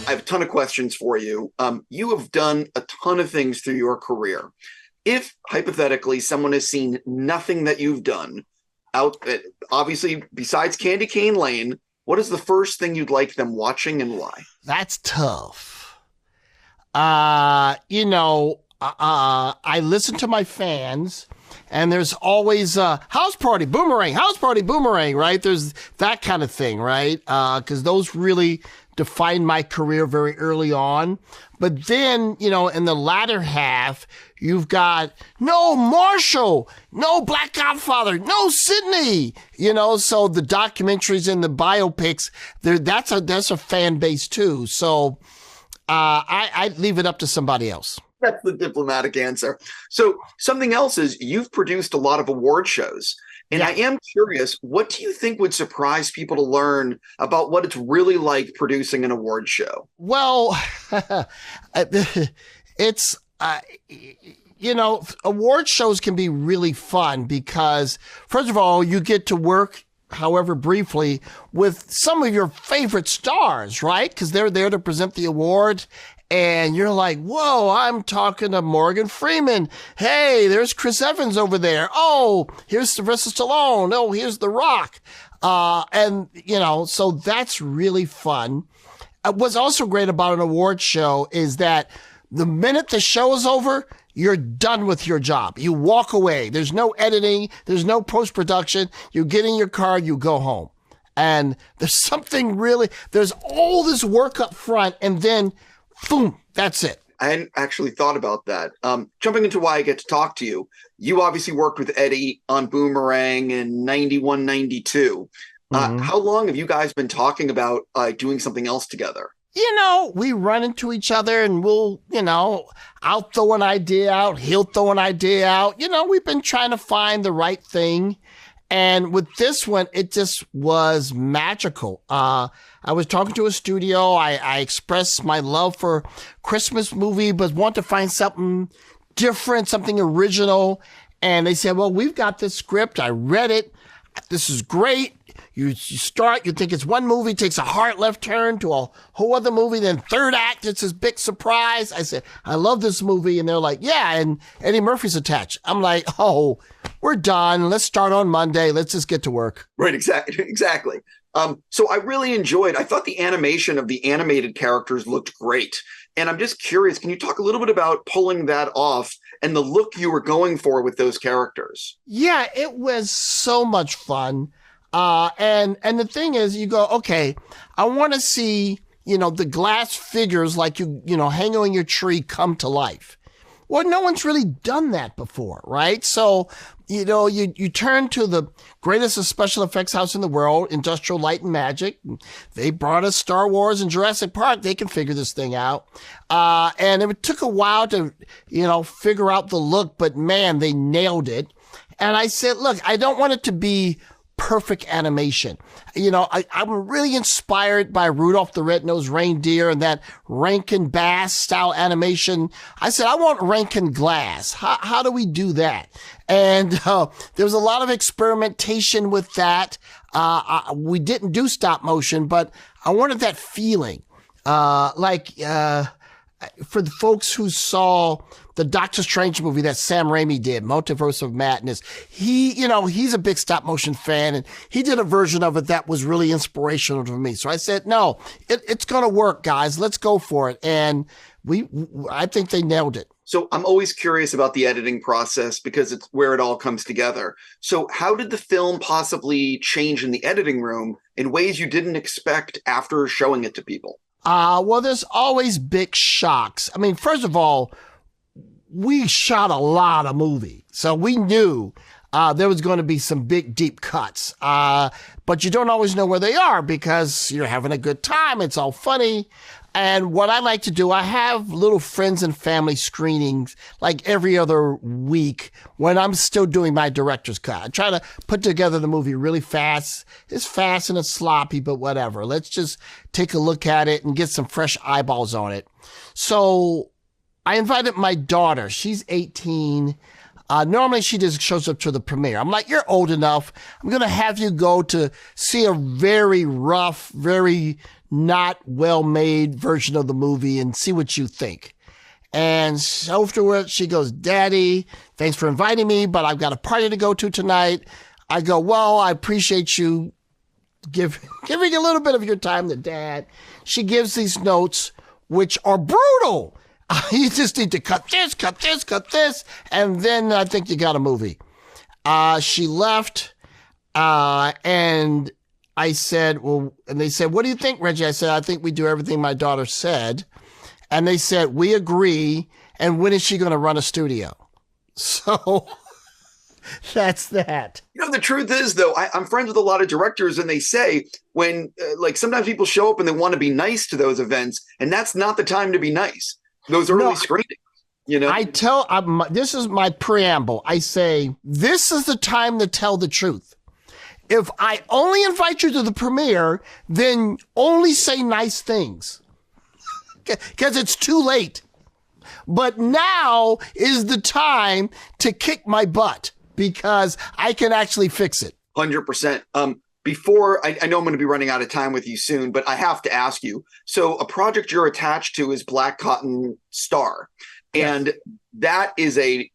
I have a ton of questions for you. You have done a ton of things through your career. If hypothetically someone has seen nothing that you've done out, obviously besides Candy Cane Lane, what is the first thing you'd like them watching and why? That's tough. I listen to my fans, and there's always house party, boomerang, right? There's that kind of thing, right? Because those really defined my career very early on. But then, in the latter half, you've got no Marshall, no Black Godfather, no Sydney, so the documentaries and the biopics, that's a fan base too. So I'd leave it up to somebody else. That's the diplomatic answer. So something else is you've produced a lot of award shows. And I am curious, what do you think would surprise people to learn about what it's really like producing an award show? Well, it's, award shows can be really fun because, first of all, you get to work, however briefly, with some of your favorite stars, right? Because they're there to present the award. And you're like, whoa, I'm talking to Morgan Freeman. Hey, there's Chris Evans over there. Oh, here's Sylvester Stallone. Oh, here's The Rock. So that's really fun. What's also great about an award show is that the minute the show is over, you're done with your job. You walk away. There's no editing. There's no post-production. You get in your car, you go home. And there's all this work up front, and then boom, that's it. I hadn't actually thought about that. Jumping into why I get to talk to you, you obviously worked with Eddie on Boomerang in 91, 92. How long have you guys been talking about doing something else together? We run into each other and I'll throw an idea out. He'll throw an idea out. We've been trying to find the right thing. And with this one, it just was magical. I was talking to a studio. I expressed my love for Christmas movie, but want to find something different, something original. And they said, well, we've got this script. I read it. This is great. You start, you think it's one movie, takes a hard left turn to a whole other movie. Then third act, it's this big surprise. I said, I love this movie. And they're like, yeah, and Eddie Murphy's attached. I'm like, oh, we're done. Let's start on Monday. Let's just get to work. Right, exactly. So I really I thought the animation of the animated characters looked great. And I'm just curious, can you talk a little bit about pulling that off and the look you were going for with those characters? Yeah, it was so much fun. And the thing is, you go, okay, I want to see, the glass figures like hanging on your tree come to life. Well, no one's really done that before, right? So, you turn to the greatest special effects house in the world, Industrial Light and Magic. They brought us Star Wars and Jurassic Park. They can figure this thing out. And it took a while to, figure out the look, but man, they nailed it. And I said, look, I don't want it to be perfect animation. I'm really inspired by Rudolph the Red-Nosed Reindeer and that Rankin Bass style animation. I said, I want Rankin Glass. How do we do that? And there was a lot of experimentation with that. We didn't do stop motion, but I wanted that feeling. For the folks who saw the Doctor Strange movie that Sam Raimi did, Multiverse of Madness, he's a big stop motion fan, and he did a version of it that was really inspirational to me. So I said, no, it's going to work, guys. Let's go for it. And I think they nailed it. So I'm always curious about the editing process because it's where it all comes together. So how did the film possibly change in the editing room in ways you didn't expect after showing it to people? Well, there's always big shocks. I mean, first of all, we shot a lot of movie. So we knew there was going to be some big, deep cuts. But you don't always know where they are because you're having a good time. It's all funny. And what I like to do, I have little friends and family screenings like every other week when I'm still doing my director's cut. I try to put together the movie really fast. It's fast and it's sloppy, but whatever. Let's just take a look at it and get some fresh eyeballs on it. So I invited my daughter. She's 18. Normally she just shows up to the premiere. I'm like, you're old enough. I'm going to have you go to see a very rough, very not well-made version of the movie and see what you think. And afterwards, she goes, Daddy, thanks for inviting me, but I've got a party to go to tonight. I go, well, I appreciate you giving a little bit of your time to Dad. She gives these notes, which are brutal. You just need to cut this, and then I think you got a movie. She left, and I said, well, and they said, what do you think, Reggie? I said, I think we do everything my daughter said. And they said, we agree. And when is she going to run a studio? So that's that. You know, the truth is, though, I'm friends with a lot of directors, and they say when, like, sometimes people show up and they want to be nice to those events, and that's not the time to be nice. Those early screenings. You know, this is my preamble. I say, this is the time to tell the truth. If I only invite you to the premiere, then only say nice things. Because it's too late. But now is the time to kick my butt because I can actually fix it. 100%. Before, I know I'm going to be running out of time with you soon, but I have to ask you. So a project you're attached to is Black Cotton Star. And that is it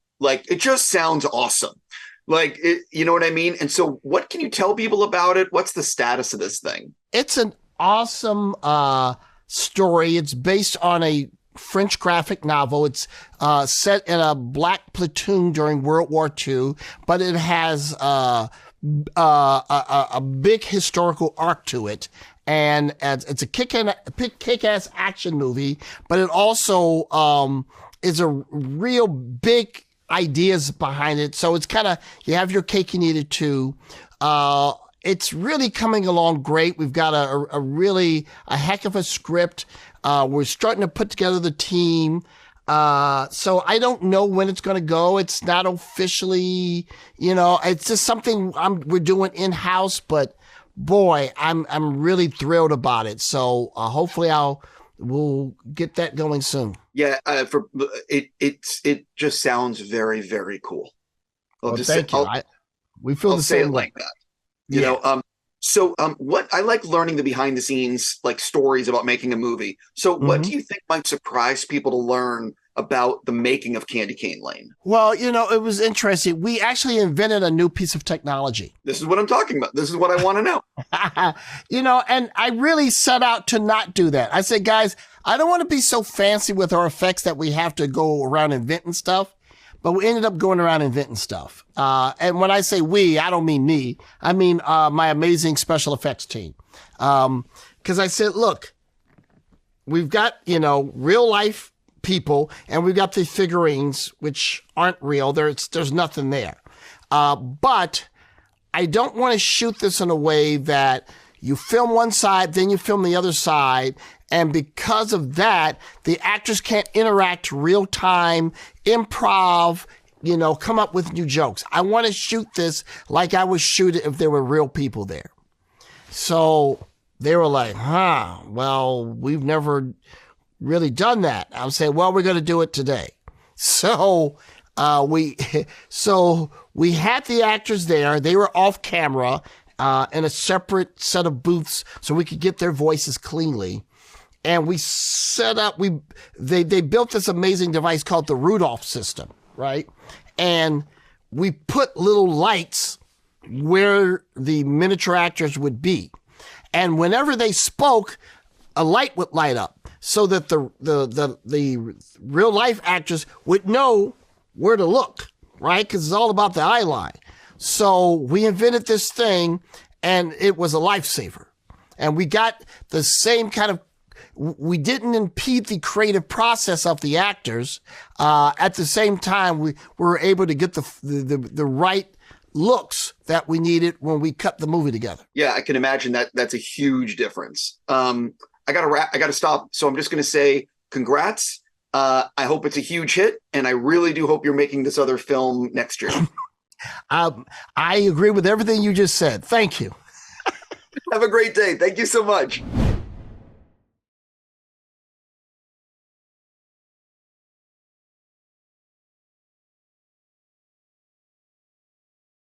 just sounds awesome. Like, you know what I mean? And so what can you tell people about it? What's the status of this thing? It's an awesome story. It's based on a French graphic novel. It's set in a black platoon during World War II, but it has a big historical arc to it. And it's a kick-ass action movie, but it also is a real big ideas behind it. So it's kind of, you have your cake and eat it too. It's really coming along great. We've got a heck of a script. We're starting to put together the team. So I don't know when it's going to go. It's not officially, it's just something we're doing in-house, but boy, I'm really thrilled about it. So hopefully we'll get that going soon. Yeah, it just sounds very, very cool. Thank you. We feel the same way. Like that. You know, so what I like learning the behind the scenes like stories about making a movie. So what do you think might surprise people to learn about the making of Candy Cane Lane? Well, it was interesting. We actually invented a new piece of technology. This is what I'm talking about. This is what I want to know. And I really set out to not do that. I said, guys, I don't want to be so fancy with our effects that we have to go around inventing stuff. But we ended up going around inventing stuff. And when I say we, I don't mean me. I mean my amazing special effects team. Because I said, look, we've got, real life people, and we've got the figurines, which aren't real. There's nothing there. But I don't want to shoot this in a way that you film one side, then you film the other side. And because of that, the actors can't interact real time, improv, come up with new jokes. I want to shoot this like I would shoot it if there were real people there. So they were like, well, we've never really done that. I'm saying, well, we're going to do it today. So we had the actors there. They were off camera in a separate set of booths so we could get their voices cleanly. And we set up, they built this amazing device called the Rudolph system, right? And we put little lights where the miniature actors would be. And whenever they spoke, a light would light up so that the real life actors would know where to look, right? Because it's all about the eye line. So we invented this thing, and it was a lifesaver. And we got the same kind of, we didn't impede the creative process of the actors. At the same time, we were able to get the right looks that we needed when we cut the movie together. Yeah, I can imagine that's a huge difference. I gotta stop. So I'm just gonna say congrats. I hope it's a huge hit, and I really do hope you're making this other film next year. I agree with everything you just said. Thank you. Have a great day. Thank you so much.